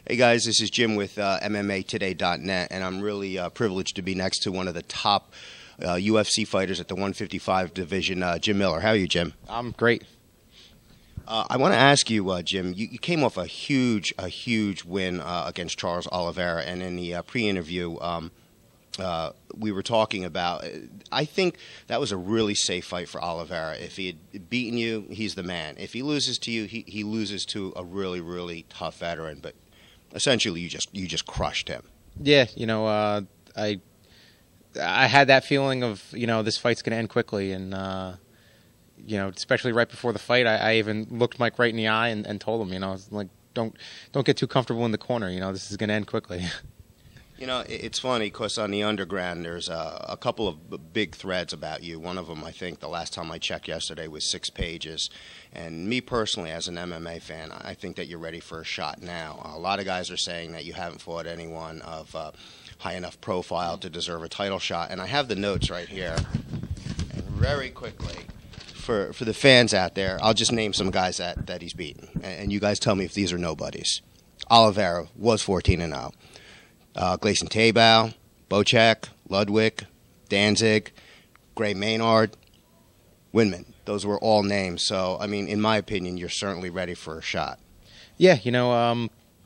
Hey guys, this is Jim with MMA Today.net, and I'm really privileged to be next to one of the top UFC fighters at the 155 division, Jim Miller. How are you, Jim? I'm great. I want to ask you, Jim, you came off a huge win against Charles Oliveira, and in the pre-interview, we were talking about, I think that was a really safe fight for Oliveira. If he had beaten you, he's the man. If he loses to you, he loses to a really tough veteran, but essentially you just crushed him. Yeah, I had that feeling of, this fight's going to end quickly, and especially right before the fight, I even looked Mike right in the eye and told him, like, don't get too comfortable in the corner. This is going to end quickly. It's funny because on the underground there's a couple of big threads about you. One of them, I think, the last time I checked yesterday was 6 pages. And me personally, as an MMA fan, I think that you're ready for a shot now. A lot of guys are saying that you haven't fought anyone of high enough profile to deserve a title shot. And I have the notes right here. And very quickly, for the fans out there, I'll just name some guys that he's beaten. And you guys tell me if these are nobodies. Oliveira was 14-0. Gleison Tibau, Bocek, Ludwig, Danzig, Gray Maynard, Winman. Those were all names. So, I mean, in my opinion, you're certainly ready for a shot. Yeah,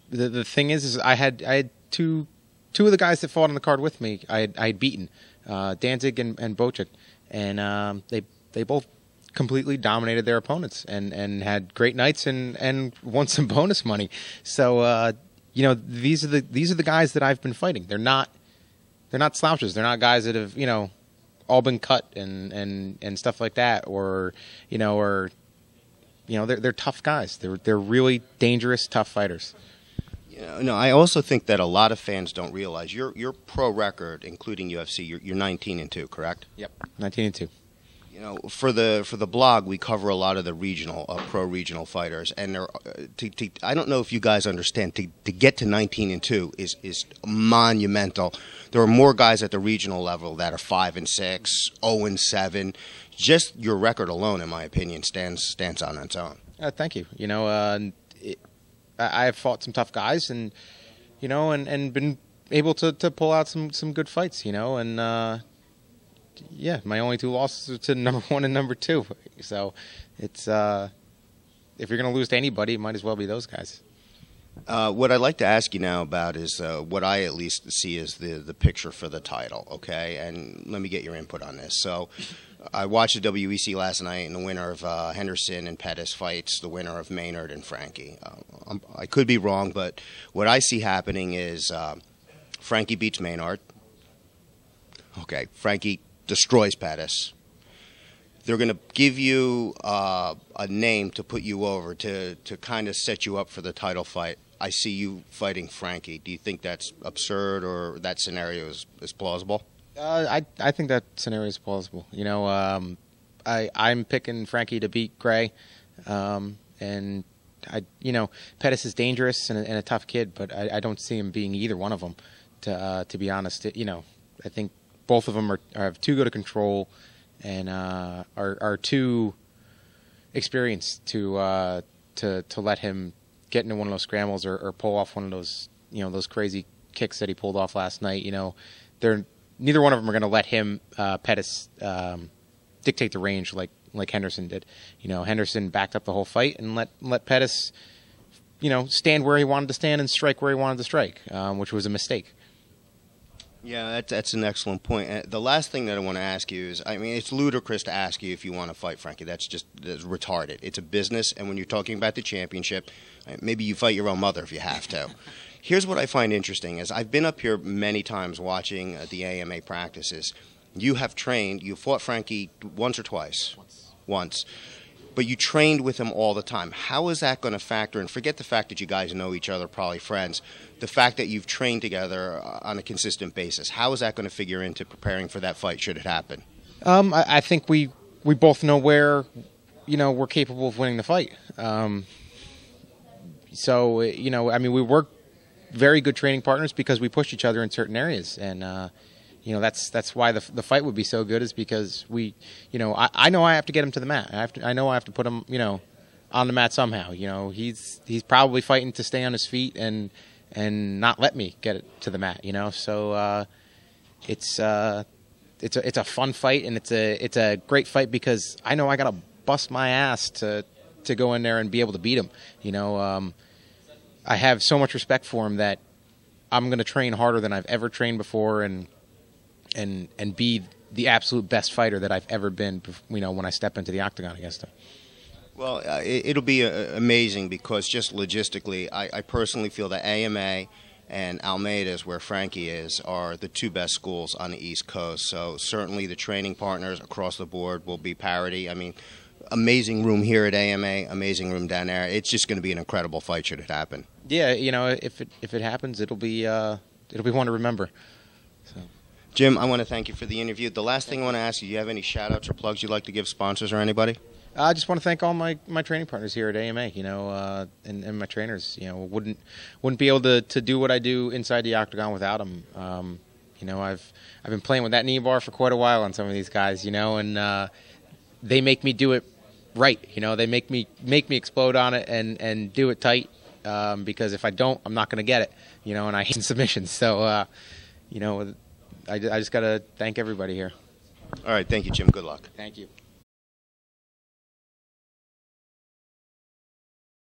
the thing is I had two of the guys that fought on the card with me. I had beaten Danzig and Bocek, and they both completely dominated their opponents and had great nights and won some bonus money. So. These are the guys that I've been fighting. They're not slouches. They're not guys that have all been cut and stuff like that, or they're tough guys. They're really dangerous, tough fighters. I also think that a lot of fans don't realize your pro record, including UFC. You're 19-2, correct? Yep, 19-2. For the blog, we cover a lot of the regional, pro regional fighters, and I don't know if you guys understand. To get to 19-2 is monumental. There are more guys at the regional level that are 5-6, 0-7. Just your record alone, in my opinion, stands on its own. Thank you. I have fought some tough guys, and and been able to pull out some good fights. Yeah, my only 2 losses are to number 1 and number 2. So it's if you're going to lose to anybody, it might as well be those guys. What I'd like to ask you now about is what I at least see as the picture for the title, okay? And let me get your input on this. So I watched the WEC last night, and the winner of Henderson and Pettis fights the winner of Maynard and Frankie. I could be wrong, but what I see happening is Frankie beats Maynard. Okay, Frankie destroys Pettis. They're going to give you a name to put you over to kind of set you up for the title fight. I see you fighting Frankie. Do you think that's absurd, or that scenario is plausible? I think that scenario is plausible. I'm picking Frankie to beat Gray, and Pettis is dangerous and a tough kid, but I don't see him being either one of them. To be honest, I think both of them have too good a control and are too experienced to let him get into one of those scrambles or pull off one of those those crazy kicks that he pulled off last night. Neither one of them are going to let him Pettis dictate the range like Henderson did. Henderson backed up the whole fight and let Pettis stand where he wanted to stand and strike where he wanted to strike, which was a mistake. Yeah, that's an excellent point. The last thing that I want to ask you is, I mean, it's ludicrous to ask you if you want to fight Frankie. That's retarded. It's a business, and when you're talking about the championship, maybe you fight your own mother if you have to. Here's what I find interesting is I've been up here many times watching the AMA practices. You have trained, you fought Frankie once or twice? Once. But you trained with him all the time. How is that going to factor in? Forget the fact that you guys know each other, probably friends. The fact that you've trained together on a consistent basis. How is that going to figure into preparing for that fight should it happen? I think we both know where we're capable of winning the fight. So we work very good training partners because we push each other in certain areas, and that's why the fight would be so good, is because I know I have to get him to the mat. I know I have to put him on the mat somehow. He's probably fighting to stay on his feet and and not let me get it to the mat. So it's a fun fight, and it's a great fight because I know I got to bust my ass to go in there and be able to beat him. I have so much respect for him that I'm going to train harder than I've ever trained before, and be the absolute best fighter that I've ever been, when I step into the octagon against him. Well, it'll be amazing because just logistically, I personally feel that AMA and Almeida's, where Frankie is, are the two best schools on the East Coast. So certainly the training partners across the board will be parity. I mean, amazing room here at AMA, amazing room down there. It's just going to be an incredible fight should it happen. Yeah, if it happens, it'll be one to remember. So. Jim, I want to thank you for the interview. The last thing I want to ask you, do you have any shout-outs or plugs you'd like to give sponsors or anybody? I just want to thank all my training partners here at AMA, and my trainers. Wouldn't be able to do what I do inside the octagon without them. I've been playing with that knee bar for quite a while on some of these guys, and they make me do it right. They make me explode on it and do it tight, because if I don't, I'm not going to get it. And I hate submissions. So, I just got to thank everybody here. All right, thank you, Jim. Good luck. Thank you.